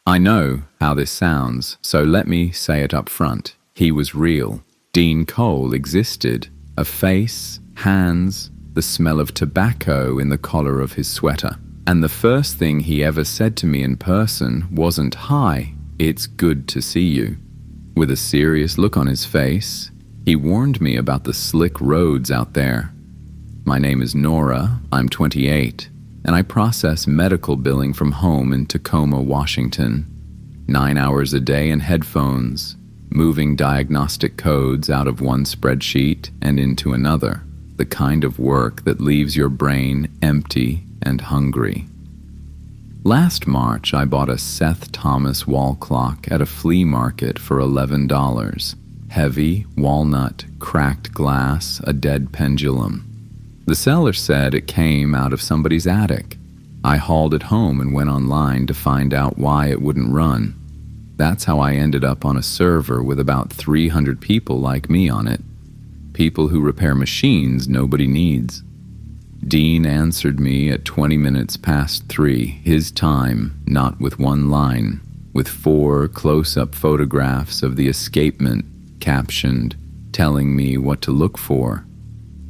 I know how this sounds, so let me say it up front. He was real. Dean Cole existed. A face, hands, the smell of tobacco in the collar of his sweater. And the first thing he ever said to me in person wasn't, "Hi, it's good to see you." With a serious look on his face, he warned me about the slick roads out there. "My name is Nora, I'm 28, and I process medical billing from home in Tacoma, Washington. 9 hours a day in headphones, moving diagnostic codes out of one spreadsheet and into another. The kind of work that leaves your brain empty and hungry." Last March, I bought a Seth Thomas wall clock at a flea market for $11. Heavy, walnut, cracked glass, a dead pendulum. The seller said it came out of somebody's attic. I hauled it home and went online to find out why it wouldn't run. That's how I ended up on a server with about 300 people like me on it. People who repair machines nobody needs. Dean answered me at 20 minutes past 3, his time, not with one line, with 4 close-up photographs of the escapement, captioned, telling me what to look for.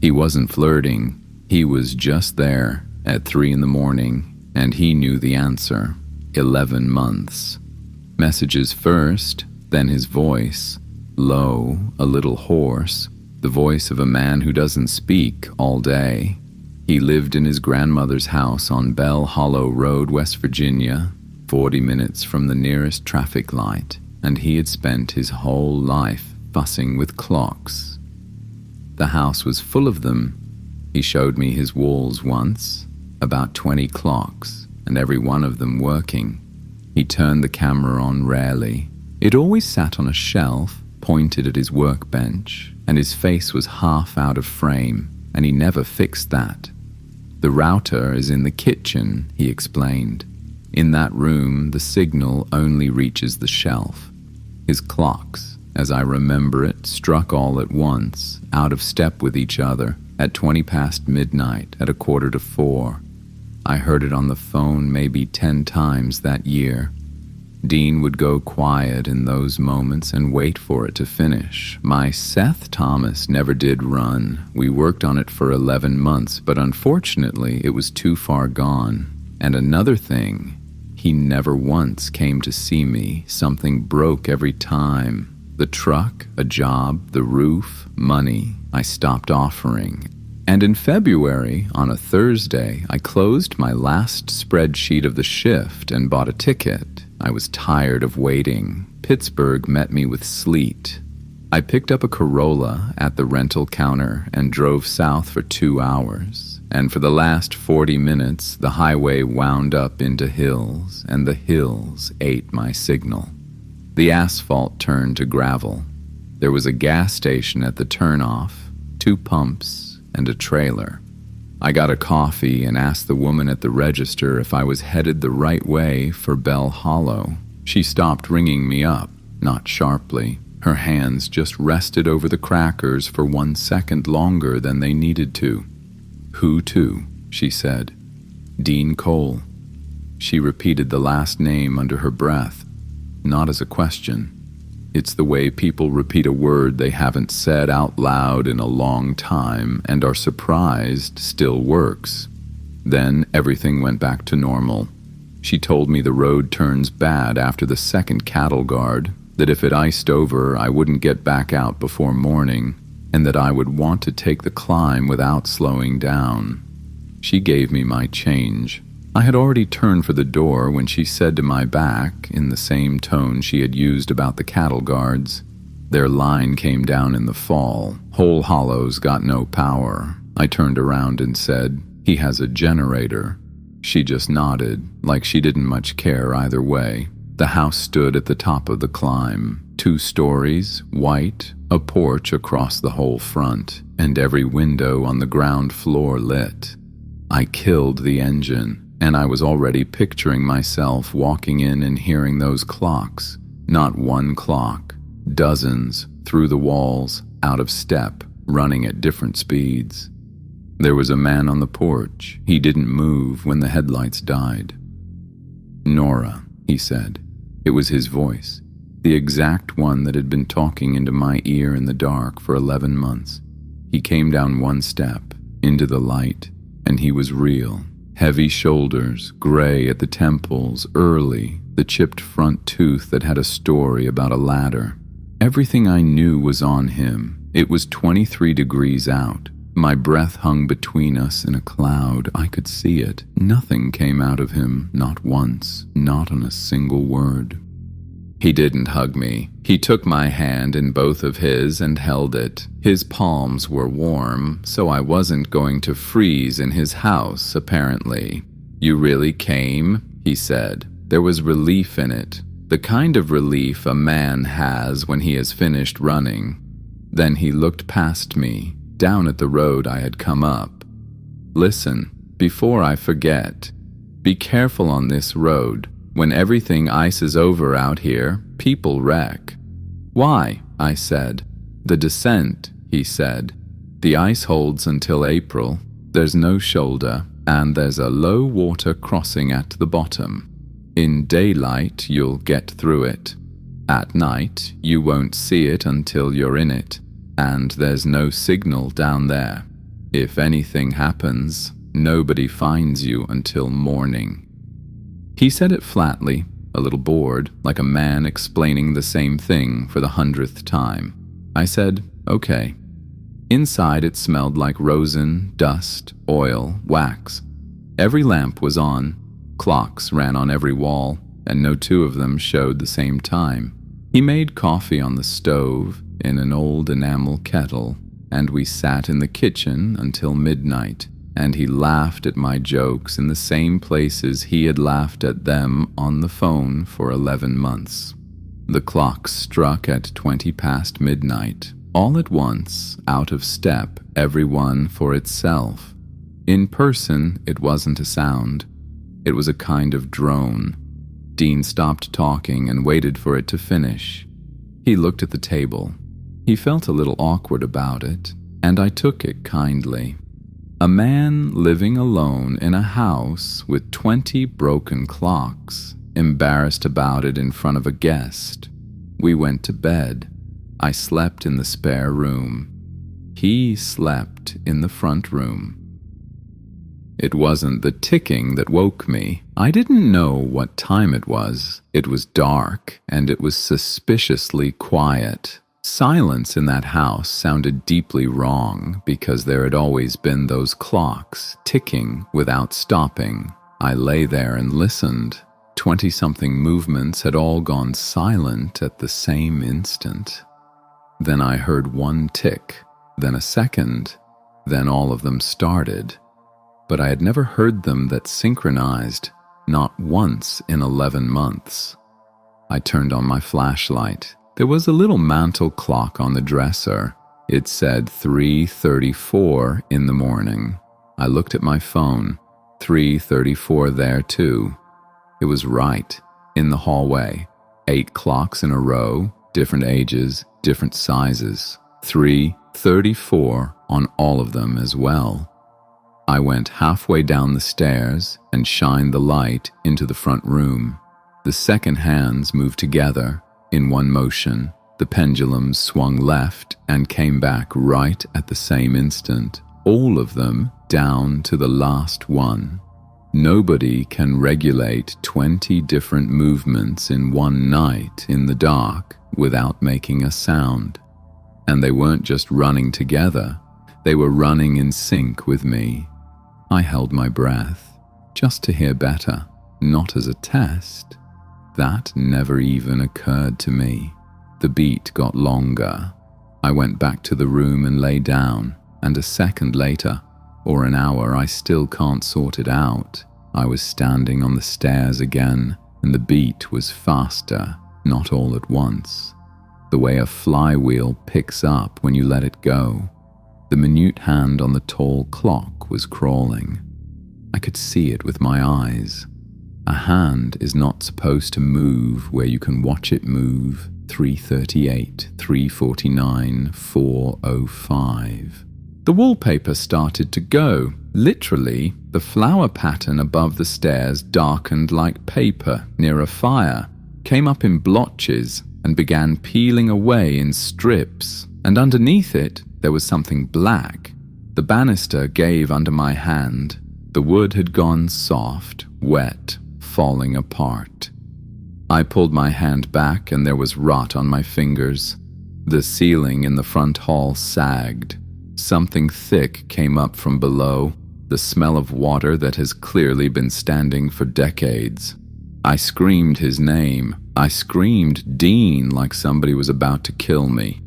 He wasn't flirting, he was just there at 3 in the morning, and he knew the answer. 11 months. Messages first, then his voice, low, a little hoarse, the voice of a man who doesn't speak all day. He lived in his grandmother's house on Bell Hollow Road, West Virginia, 40 minutes from the nearest traffic light, and he had spent his whole life fussing with clocks. The house was full of them. He showed me his walls once, about 20 clocks, and every one of them working. He turned the camera on rarely. It always sat on a shelf, pointed at his workbench, and his face was half out of frame, and he never fixed that. "The router is in the kitchen," he explained. "In that room, the signal only reaches the shelf." His clocks, as I remember it, struck all at once, out of step with each other, at 20 past midnight, at 3:45. I heard it on the phone maybe 10 times that year. Dean would go quiet in those moments and wait for it to finish. My Seth Thomas never did run. We worked on it for 11 months, but unfortunately it was too far gone. And another thing, he never once came to see me. Something broke every time. The truck, a job, the roof, money, I stopped offering. And in February, on a Thursday, I closed my last spreadsheet of the shift and bought a ticket. I was tired of waiting. Pittsburgh met me with sleet. I picked up a Corolla at the rental counter and drove south for 2 hours. And for the last 40 minutes, the highway wound up into hills, and the hills ate my signal. The asphalt turned to gravel. There was a gas station at the turnoff, 2 pumps, and a trailer. I got a coffee and asked the woman at the register if I was headed the right way for Bell Hollow. She stopped ringing me up, not sharply. Her hands just rested over the crackers for 1 second longer than they needed to. "Who to?" she said. "Dean Cole." She repeated the last name under her breath, not as a question. It's the way people repeat a word they haven't said out loud in a long time and are surprised still works. Then everything went back to normal. She told me the road turns bad after the second cattle guard, that if it iced over I wouldn't get back out before morning, and that I would want to take the climb without slowing down. She gave me my change. I had already turned for the door when she said to my back, in the same tone she had used about the cattle guards, "Their line came down in the fall. Whole Hollow's got no power." I turned around and said, "He has a generator." She just nodded, like she didn't much care either way. The house stood at the top of the climb, 2 stories, white, a porch across the whole front, and every window on the ground floor lit. I killed the engine, and I was already picturing myself walking in and hearing those clocks. Not one clock, dozens, through the walls, out of step, running at different speeds. There was a man on the porch. He didn't move when the headlights died. "Nora," he said, It was his voice, the exact one that had been talking into my ear in the dark for 11 months. He came down one step, into the light, and he was real. Heavy shoulders, gray at the temples, early, the chipped front tooth that had a story about a ladder. Everything I knew was on him. It was 23 degrees out. My breath hung between us in a cloud. I could see it. Nothing came out of him, not once, not on a single word. He didn't hug me. He took my hand in both of his and held it. His palms were warm, so I wasn't going to freeze in his house, apparently. "You really came?" he said. There was relief in it, the kind of relief a man has when he has finished running. Then he looked past me, down at the road I had come up. "Listen, before I forget, be careful on this road. When everything ices over out here, people wreck." "Why?" I said. "The descent," he said. "The ice holds until April. There's no shoulder, and there's a low water crossing at the bottom. In daylight, you'll get through it. At night, you won't see it until you're in it, and there's no signal down there. If anything happens, nobody finds you until morning." He said it flatly, a little bored, like a man explaining the same thing for the 100th time. I said, "Okay." Inside it smelled like rosin, dust, oil, wax. Every lamp was on. Clocks ran on every wall, and no two of them showed the same time. He made coffee on the stove in an old enamel kettle, and we sat in the kitchen until midnight, and he laughed at my jokes in the same places he had laughed at them on the phone for 11 months. The clock struck at 20 past midnight, all at once, out of step, everyone for itself. In person, it wasn't a sound. It was a kind of drone. Dean stopped talking and waited for it to finish. He looked at the table. He felt a little awkward about it, and I took it kindly. A man living alone in a house with 20 broken clocks, embarrassed about it in front of a guest. We went to bed. I slept in the spare room. He slept in the front room. It wasn't the ticking that woke me. I didn't know what time it was. It was dark, and it was suspiciously quiet. Silence in that house sounded deeply wrong because there had always been those clocks ticking without stopping. I lay there and listened. 20-something movements had all gone silent at the same instant. Then I heard one tick, then a second, then all of them started. But I had never heard them that synchronized, not once in 11 months. I turned on my flashlight. There was a little mantel clock on the dresser. It said 3:34 in the morning. I looked at my phone. 3:34 there too. It was right, in the hallway. 8 clocks in a row, different ages, different sizes. 3:34 on all of them as well. I went halfway down the stairs and shined the light into the front room. The second hands moved together in one motion. The pendulums swung left and came back right at the same instant, all of them down to the last one. Nobody can regulate 20 different movements in one night in the dark without making a sound. And they weren't just running together, they were running in sync with me. I held my breath, just to hear better, not as a test. That never even occurred to me. The beat got longer. I went back to the room and lay down, and a second later, or an hour, I still can't sort it out. I was standing on the stairs again, and the beat was faster, not all at once. The way a flywheel picks up when you let it go. The minute hand on the tall clock was crawling. I could see it with my eyes. A hand is not supposed to move where you can watch it move. 3:38, 3:49, 4:05. The wallpaper started to go. Literally, the flower pattern above the stairs darkened like paper near a fire. came up in blotches and began peeling away in strips, and underneath it there was something black. The banister gave under my hand. The wood had gone soft, wet, falling apart. I pulled my hand back and there was rot on my fingers. The ceiling in the front hall sagged. Something thick came up from below, the smell of water that has clearly been standing for decades. I screamed his name. I screamed Dean like somebody was about to kill me.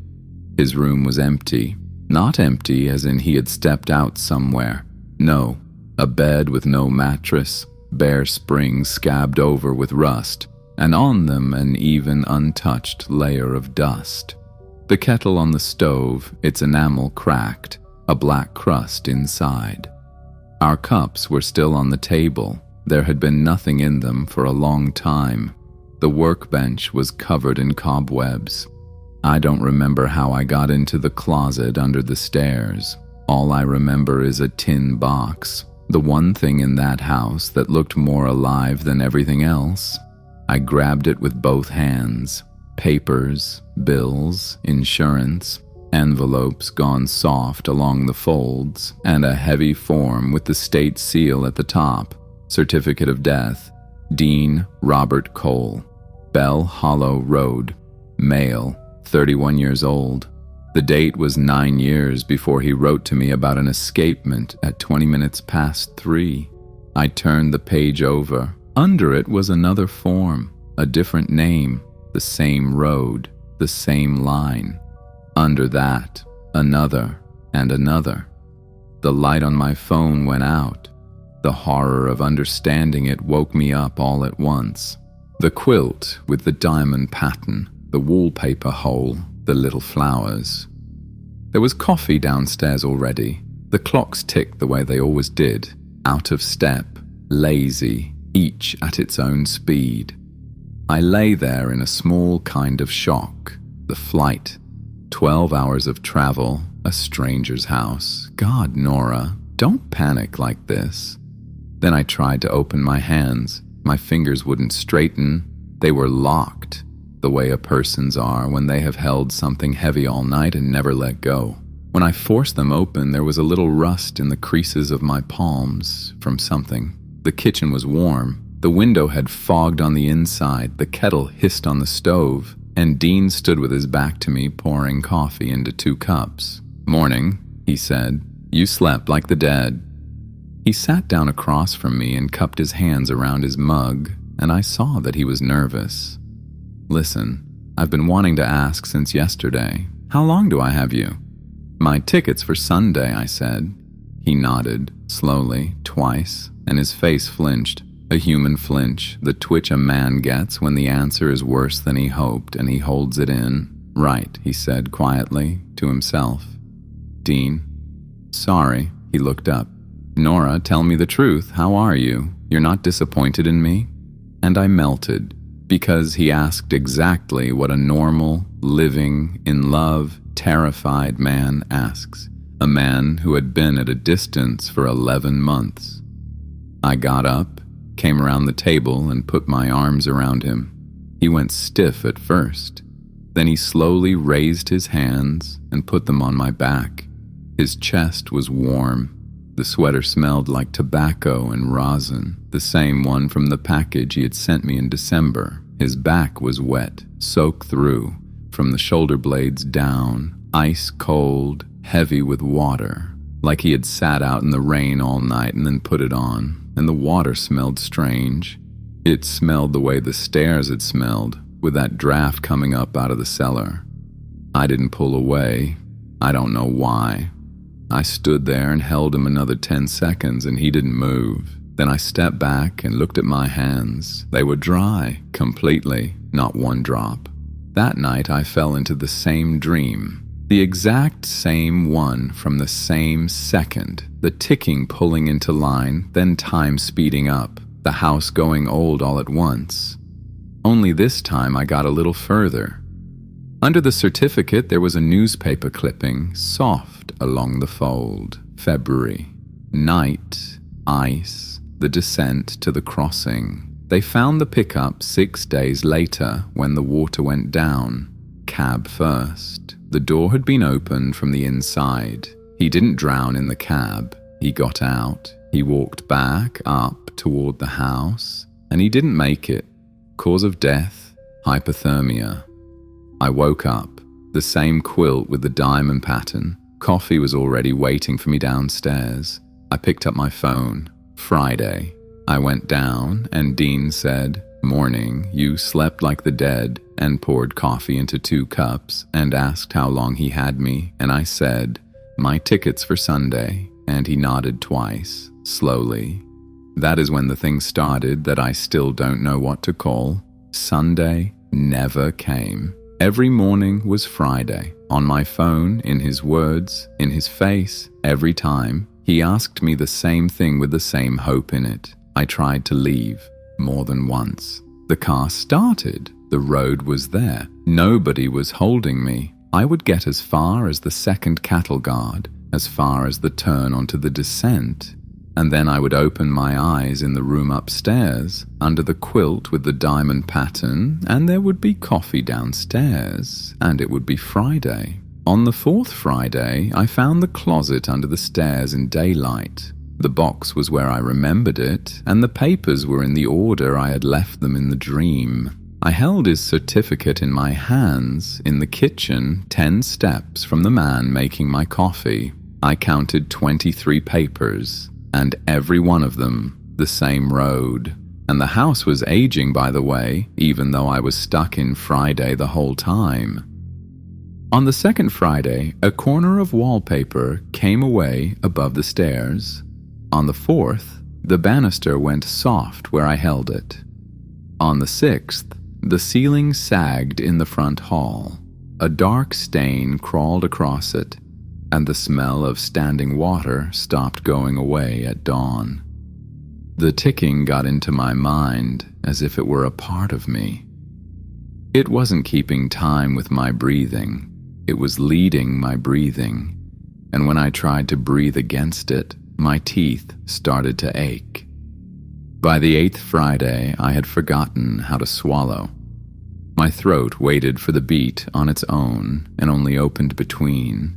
His room was empty. Not empty as in he had stepped out somewhere. No, a bed with no mattress, bare springs scabbed over with rust, and on them an even untouched layer of dust. The kettle on the stove, its enamel cracked, a black crust inside. Our cups were still on the table. There had been nothing in them for a long time. The workbench was covered in cobwebs. I don't remember how I got into the closet under the stairs. All I remember is a tin box, the one thing in that house that looked more alive than everything else. I grabbed it with both hands. Papers, bills, insurance, envelopes gone soft along the folds, and a heavy form with the state seal at the top. Certificate of death, Dean Robert Cole, Bell Hollow Road, male, 31 years old. The date was 9 years before he wrote to me about an escapement at 20 minutes past 3. I turned the page over. Under it was another form, a different name, the same road, the same line. Under that, another and another. The light on my phone went out. The horror of understanding it woke me up all at once. The quilt with the diamond pattern, the wallpaper hole, the little flowers. There was coffee downstairs already. The clocks ticked the way they always did, out of step, lazy, each at its own speed. I lay there in a small kind of shock. The flight, 12 hours of travel, a stranger's house. God, Nora, don't panic like this. Then I tried to open my hands. My fingers wouldn't straighten. They were locked, the way a person's are when they have held something heavy all night and never let go. When I forced them open, there was a little rust in the creases of my palms from something. The kitchen was warm. The window had fogged on the inside. The kettle hissed on the stove, and Dean stood with his back to me, pouring coffee into 2 cups. "Morning," he said. "You slept like the dead." He sat down across from me and cupped his hands around his mug, and I saw that he was nervous. "Listen, I've been wanting to ask since yesterday. How long do I have you?" "My ticket's for Sunday," I said. He nodded, slowly, twice, and his face flinched. A human flinch, the twitch a man gets when the answer is worse than he hoped and he holds it in. "Right," he said quietly, to himself. "Dean?" "Sorry," he looked up. "Nora, tell me the truth. How are you? You're not disappointed in me?" And I melted, because he asked exactly what a normal, living, in love, terrified man asks. A man who had been at a distance for 11 months. I got up, came around the table, and put my arms around him. He went stiff at first. Then he slowly raised his hands and put them on my back. His chest was warm. The sweater smelled like tobacco and rosin, the same one from the package he had sent me in December. His back was wet, soaked through, from the shoulder blades down, ice cold, heavy with water, like he had sat out in the rain all night and then put it on, and the water smelled strange. It smelled the way the stairs had smelled, with that draft coming up out of the cellar. I didn't pull away. I don't know why. I stood there and held him another 10 seconds and he didn't move. Then I stepped back and looked at my hands. They were dry, completely, not one drop. That night I fell into the same dream. The exact same one from the same second. The ticking pulling into line, then time speeding up. The house going old all at once. Only this time I got a little further. Under the certificate there was a newspaper clipping, soft along the fold. February. Night, ice, the descent to the crossing. They found the pickup 6 days later when the water went down. Cab first. The door had been opened from the inside. He didn't drown in the cab. He got out. He walked back up toward the house, and he didn't make it. Cause of death, hypothermia. I woke up. The same quilt with the diamond pattern. Coffee was already waiting for me downstairs. I picked up my phone. Friday. I went down, and Dean said, "Morning, you slept like the dead," and poured coffee into 2 cups and asked how long he had me, and I said, "My tickets for Sunday," and he nodded twice, slowly. That is when the thing started that I still don't know what to call. Sunday never came. Every morning was Friday. On my phone, in his words, in his face, every time, he asked me the same thing with the same hope in it. I tried to leave, more than once. The car started. The road was there. Nobody was holding me. I would get as far as the second cattle guard, as far as the turn onto the descent, and then I would open my eyes in the room upstairs, under the quilt with the diamond pattern, and there would be coffee downstairs, and it would be Friday. On the 4th Friday, I found the closet under the stairs in daylight. The box was where I remembered it, and the papers were in the order I had left them in the dream. I held his certificate in my hands, in the kitchen, 10 steps from the man making my coffee. I counted 23 papers, and every one of them the same road. And the house was aging, by the way, even though I was stuck in Friday the whole time. On the 2nd Friday, a corner of wallpaper came away above the stairs. On the 4th, the banister went soft where I held it. On the 6th, the ceiling sagged in the front hall. A dark stain crawled across it, and the smell of standing water stopped going away at dawn. The ticking got into my mind as if it were a part of me. It wasn't keeping time with my breathing. It was leading my breathing, and when I tried to breathe against it, my teeth started to ache. By the 8th Friday, I had forgotten how to swallow. My throat waited for the beat on its own and only opened between.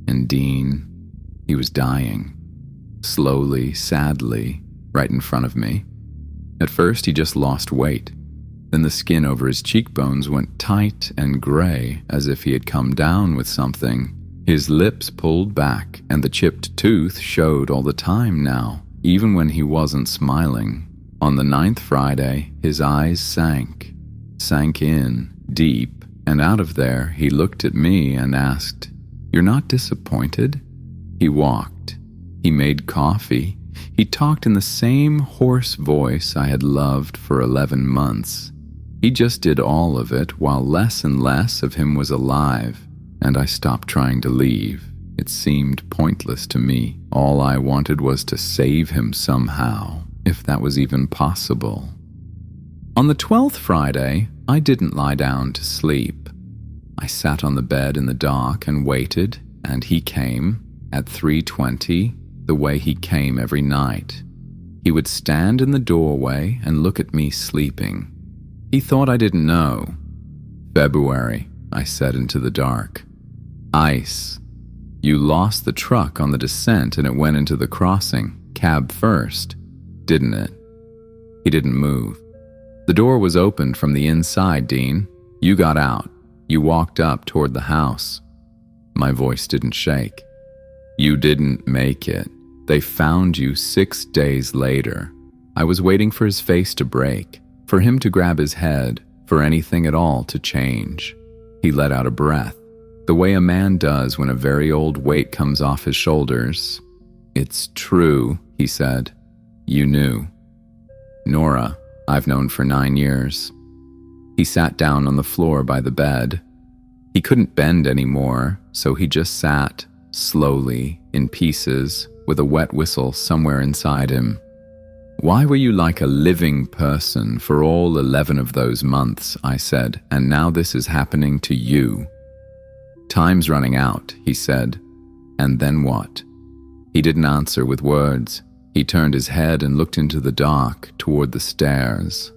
And Dean, he was dying. Slowly, sadly, right in front of me. At first, he just lost weight. Then the skin over his cheekbones went tight and gray, as if he had come down with something. His lips pulled back, and the chipped tooth showed all the time now, even when he wasn't smiling. On the 9th Friday, his eyes sank in, deep, and out of there he looked at me and asked, "You're not disappointed?" He walked. He made coffee. He talked in the same hoarse voice I had loved for 11 months. He just did all of it while less and less of him was alive. And I stopped trying to leave. It seemed pointless to me. All I wanted was to save him somehow, if that was even possible. On the 12th Friday, I didn't lie down to sleep. I sat on the bed in the dark and waited, and he came at 3:20, the way he came every night. He would stand in the doorway and look at me sleeping. He thought I didn't know. "February," I said into the dark. "Ice. You lost the truck on the descent and it went into the crossing, cab first, didn't it?" He didn't move. "The door was opened from the inside, Dean. You got out. You walked up toward the house." My voice didn't shake. "You didn't make it. They found you 6 days later." I was waiting for his face to break, for him to grab his head, for anything at all to change. He let out a breath, the way a man does when a very old weight comes off his shoulders. "It's true," he said. "You knew. Nora, I've known for 9 years." He sat down on the floor by the bed. He couldn't bend anymore, so he just sat, slowly, in pieces, with a wet whistle somewhere inside him. "Why were you like a living person for all 11 of those months?" I said, "and now this is happening to you." "Time's running out," he said. "And then what?" He didn't answer with words. He turned his head and looked into the dark toward the stairs.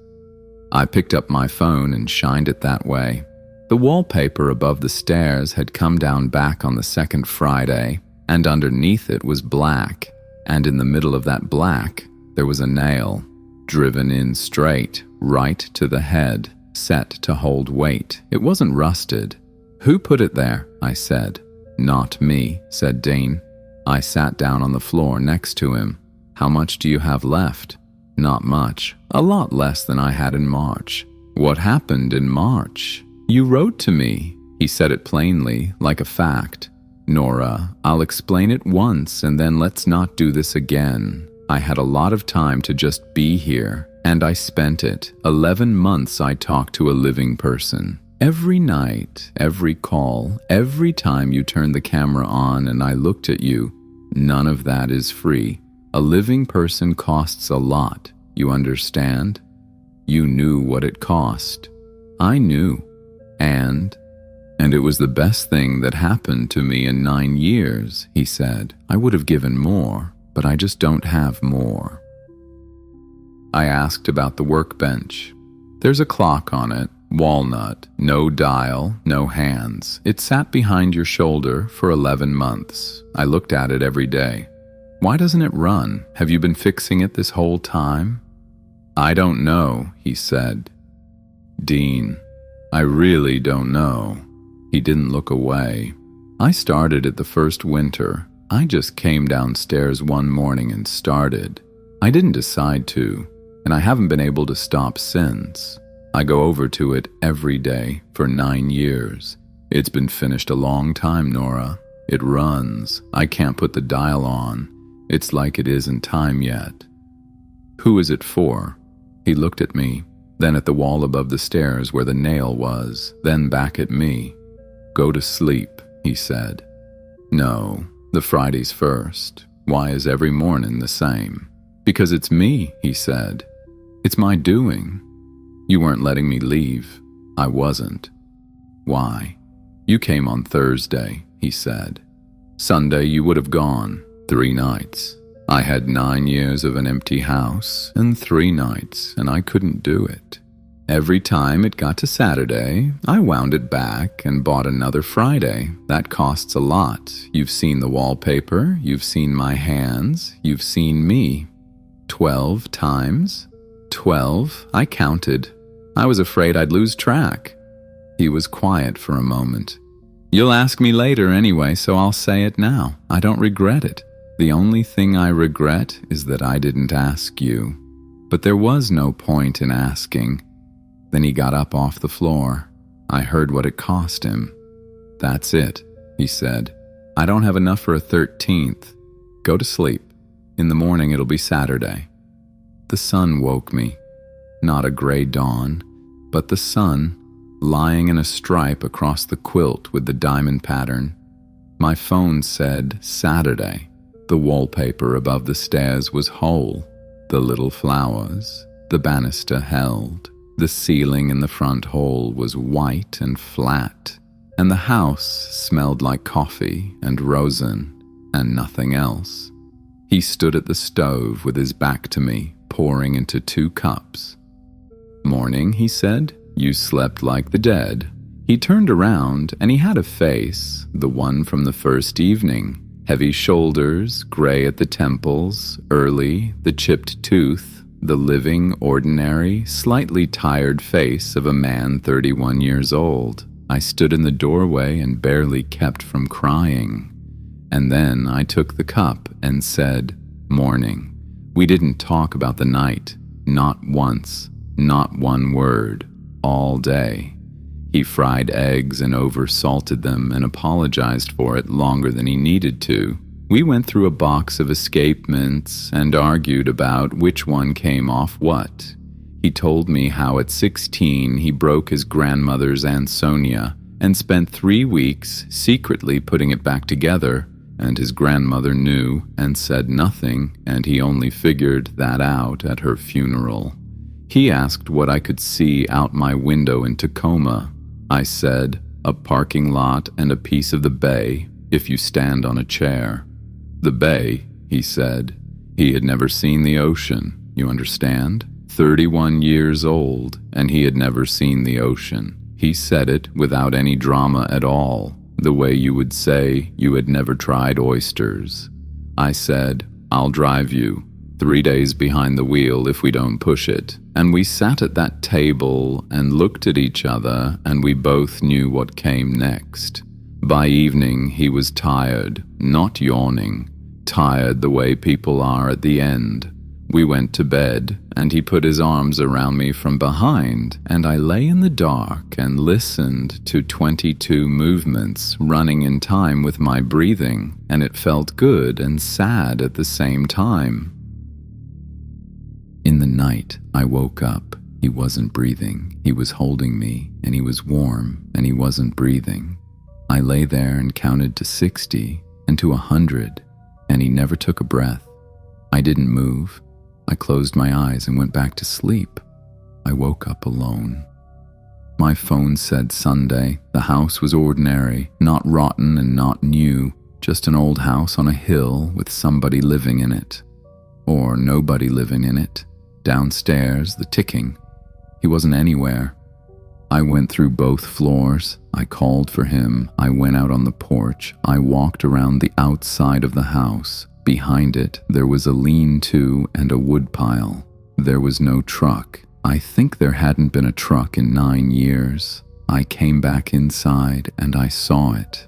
I picked up my phone and shined it that way. The wallpaper above the stairs had come down back on the second Friday, and underneath it was black, and in the middle of that black, there was a nail, driven in straight, right to the head, set to hold weight. It wasn't rusted. "Who put it there?" I said. "Not me," said Dean. I sat down on the floor next to him. "How much do you have left?" "Not much. A lot less than I had in March." "What happened in March?" "You wrote to me." He said it plainly, like a fact. "Nora, I'll explain it once and then let's not do this again. I had a lot of time to just be here, and I spent it. 11 months I talked to a living person. Every night, every call, every time you turned the camera on and I looked at you, none of that is free. A living person costs a lot, you understand? You knew what it cost. I knew. And it was the best thing that happened to me in 9 years," he said. "I would have given more, but I just don't have more." I asked about the workbench. "There's a clock on it, walnut, no dial, no hands. It sat behind your shoulder for 11 months. I looked at it every day. Why doesn't it run? Have you been fixing it this whole time?" "I don't know," he said. "Dean, I really don't know." He didn't look away. "I started it the first winter. I just came downstairs one morning and started. I didn't decide to, and I haven't been able to stop since. I go over to it every day for 9 years. It's been finished a long time, Nora. It runs. I can't put the dial on. It's like it isn't time yet." "Who is it for?" He looked at me, then at the wall above the stairs where the nail was, then back at me. "Go to sleep," he said. "No, the Friday's first. Why is every morning the same?" "Because it's me," he said. "It's my doing. You weren't letting me leave." I wasn't. "Why?" "You came on Thursday," he said. "Sunday you would have gone. 3 nights. I had 9 years of an empty house and 3 nights, and I couldn't do it. Every time it got to Saturday, I wound it back and bought another Friday. That costs a lot. You've seen the wallpaper, you've seen my hands, you've seen me. 12 times? 12? I counted. I was afraid I'd lose track." He was quiet for a moment. "You'll ask me later anyway, so I'll say it now. I don't regret it. The only thing I regret is that I didn't ask you. But there was no point in asking." Then he got up off the floor. I heard what it cost him. "That's it," he said. "I don't have enough for a 13th. Go to sleep. In the morning it'll be Saturday." The sun woke me. Not a gray dawn, but the sun, lying in a stripe across the quilt with the diamond pattern. My phone said Saturday. The wallpaper above the stairs was whole. The little flowers, the banister held. The ceiling in the front hall was white and flat, and the house smelled like coffee and rosin and nothing else. He stood at the stove with his back to me, pouring into 2 cups. "Morning," he said. "You slept like the dead." He turned around and he had a face, the one from the first evening. Heavy shoulders, gray at the temples, early, the chipped tooth, the living, ordinary, slightly tired face of a man 31 years old. I stood in the doorway and barely kept from crying. And then I took the cup and said, "Morning." We didn't talk about the night, not once, not one word, all day. He fried eggs and over-salted them and apologized for it longer than he needed to. We went through a box of escapements and argued about which one came off what. He told me how at 16 he broke his grandmother's Ansonia and spent 3 weeks secretly putting it back together, and his grandmother knew and said nothing, and he only figured that out at her funeral. He asked what I could see out my window in Tacoma. I said, "A parking lot and a piece of the bay if you stand on a chair." "The bay," he said. He had never seen the ocean, you understand? 31 years old, and he had never seen the ocean. He said it without any drama at all, the way you would say you had never tried oysters. I said, "I'll drive you. 3 days behind the wheel if we don't push it." And we sat at that table and looked at each other, and we both knew what came next. By evening, he was tired, not yawning, tired the way people are at the end. We went to bed, and he put his arms around me from behind, and I lay in the dark and listened to 22 movements running in time with my breathing, and it felt good and sad at the same time. In the night, I woke up. He wasn't breathing. He was holding me, and he was warm, and he wasn't breathing. I lay there and counted to 60 and to 100, and he never took a breath. I didn't move. I closed my eyes and went back to sleep. I woke up alone. My phone said Sunday. The house was ordinary, not rotten and not new, just an old house on a hill with somebody living in it. Or nobody living in it. Downstairs, the ticking. He wasn't anywhere. I went through both floors. I called for him. I went out on the porch. I walked around the outside of the house. Behind it, there was a lean-to and a woodpile. There was no truck. I think there hadn't been a truck in 9 years. I came back inside and I saw it.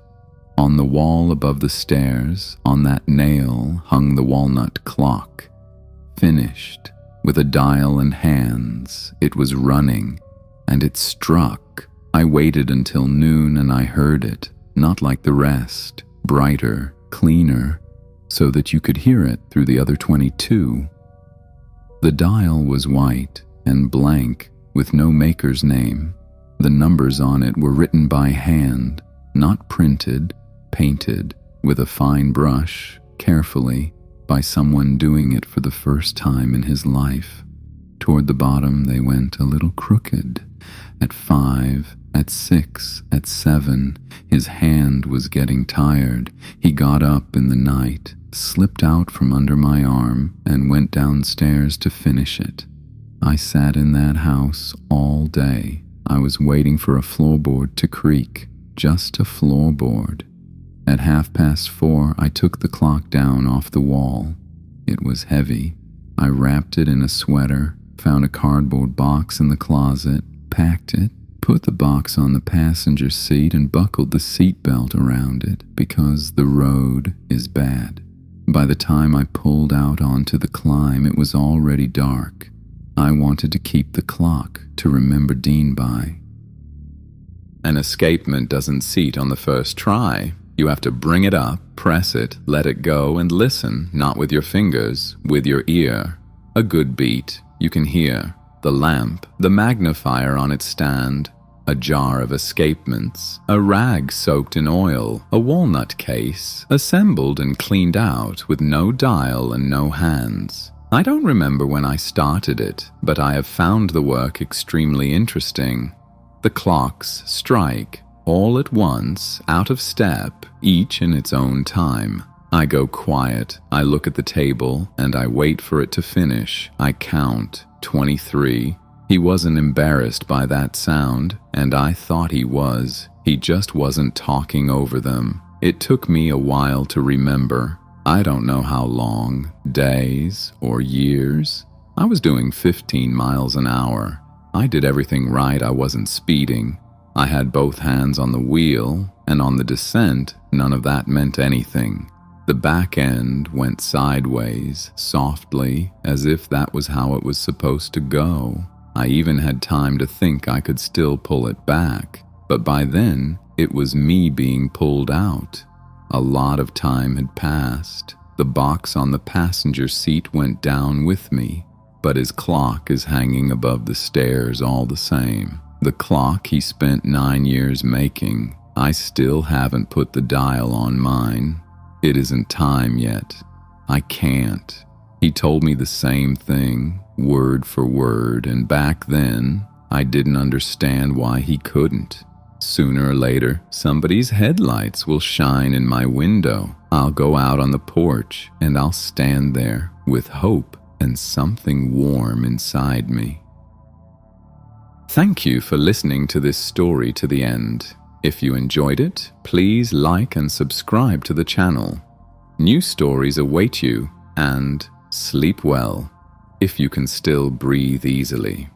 On the wall above the stairs, on that nail, hung the walnut clock. Finished, with a dial and hands. It was running, and it struck. I waited until noon and I heard it, not like the rest, brighter, cleaner, so that you could hear it through the other 22. The dial was white and blank, with no maker's name. The numbers on it were written by hand, not printed, painted with a fine brush, carefully, by someone doing it for the first time in his life. Toward the bottom they went a little crooked. At 5, at 6, at 7, his hand was getting tired. He got up in the night, slipped out from under my arm, and went downstairs to finish it. I sat in that house all day. I was waiting for a floorboard to creak, just a floorboard. At 4:30, I took the clock down off the wall. It was heavy. I wrapped it in a sweater, found a cardboard box in the closet, packed it, put the box on the passenger seat and buckled the seatbelt around it because the road is bad. By the time I pulled out onto the climb, it was already dark. I wanted to keep the clock to remember Dean by. An escapement doesn't seat on the first try. You have to bring it up, press it, let it go, and listen, not with your fingers, with your ear. A good beat, you can hear. The lamp, the magnifier on its stand, a jar of escapements, a rag soaked in oil, a walnut case, assembled and cleaned out with no dial and no hands. I don't remember when I started it, but I have found the work extremely interesting. The clocks strike, all at once, out of step, each in its own time. I go quiet, I look at the table, and I wait for it to finish. I count, 23. He wasn't embarrassed by that sound, and I thought he was. He just wasn't talking over them. It took me a while to remember. I don't know how long, days or years. I was doing 15 miles an hour. I did everything right. I wasn't speeding. I had both hands on the wheel, and on the descent, none of that meant anything. The back end went sideways, softly, as if that was how it was supposed to go. I even had time to think I could still pull it back, but by then, it was me being pulled out. A lot of time had passed. The box on the passenger seat went down with me, but his clock is hanging above the stairs all the same. The clock he spent 9 years making. I still haven't put the dial on mine. It isn't time yet. I can't. He told me the same thing, word for word, and back then, I didn't understand why he couldn't. Sooner or later, somebody's headlights will shine in my window. I'll go out on the porch and I'll stand there with hope and something warm inside me. Thank you for listening to this story to the end. If you enjoyed it, please like and subscribe to the channel. New stories await you, and sleep well, if you can still breathe easily.